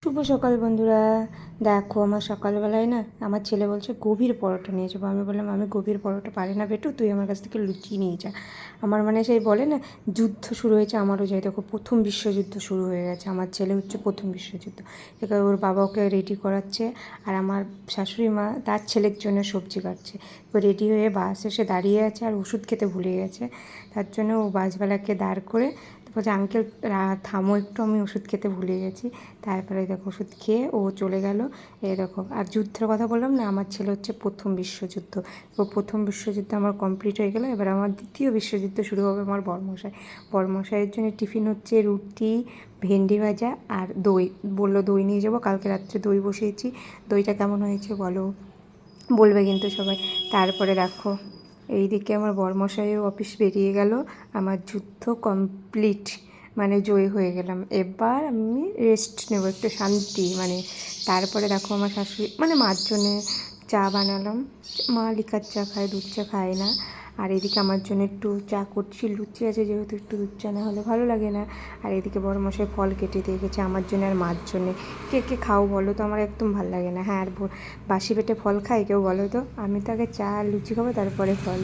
শুভ সকাল বন্ধুরা। দেখো আমার সকালবেলায় না আমার ছেলে বলছে গভীর পরোটা নিয়ে যাবো। আমি বললাম আমি গভীর পরোটা পারি না বেটু, তুই আমার কাছ থেকে লুচি নিয়ে যা। আমার মানে সেই বলে না যুদ্ধ শুরু হয়েছে আমারও, যাই দেখো প্রথম বিশ্বযুদ্ধ শুরু হয়ে গেছে। আমার ছেলে হচ্ছে প্রথম বিশ্বযুদ্ধ। এবার ওর বাবা ওকে রেডি করাচ্ছে আর আমার শাশুড়ি মা তার ছেলের জন্য সবজি কাটছে। এবার রেডি হয়ে বাস এসে দাঁড়িয়ে আছে আর ওষুধ খেতে ভুলে গেছে। তার জন্য ও বাসওয়ালাকে দাঁড় করে বলছে আঙ্কেল থামো একটু, আমি ওষুধ খেতে ভুলে গেছি। তারপরে দেখো ওষুধ খেয়ে ও চলে গেল। এই দেখো, আর যুদ্ধের কথা বললাম না, আমার ছেলে হচ্ছে প্রথম বিশ্বযুদ্ধ। তো প্রথম বিশ্বযুদ্ধ আমার কমপ্লিট হয়ে গেলো। এবার আমার দ্বিতীয় বিশ্বযুদ্ধ শুরু হবে আমার বড়মশাইয়ের জন্য টিফিন হচ্ছে রুটি, ভেন্ডি ভাজা আর দই। বললো দই নিয়ে যাবো, কালকে রাত্রে দই বসিয়েছি। দইটা কেমন হয়েছে বলো, বলবে কিন্তু সবাই। তারপরে দেখো এইদিকে আমার বরমশাইও অফিস বেরিয়ে গেল, আমার যুদ্ধ কমপ্লিট, মানে জয়ী হয়ে গেলাম। এবার আমি রেস্ট নেব, একটু শান্তি মানে। তারপরে দেখো আমার শাশুড়ি মানে মার জন্যে চা বানালাম। মা লিকার চা খায়, দুধ চা খায় না। আর এদিকে আমার জন্য একটু চা করছি, লুচি আছে যেহেতু একটু দুধ চা না হলে ভালো লাগে না। আর এদিকে বড়মশাই ফল কেটে দিয়ে গেছে আমার জন্য আর মার জন্যে। কে কে খাও বলো তো, আমার একদম ভালো লাগে না। হ্যাঁ, আর বাসি পেটে ফল খাই কেউ বলো তো? আমি তো আগে চা আর লুচি খাবো তারপরে ফল।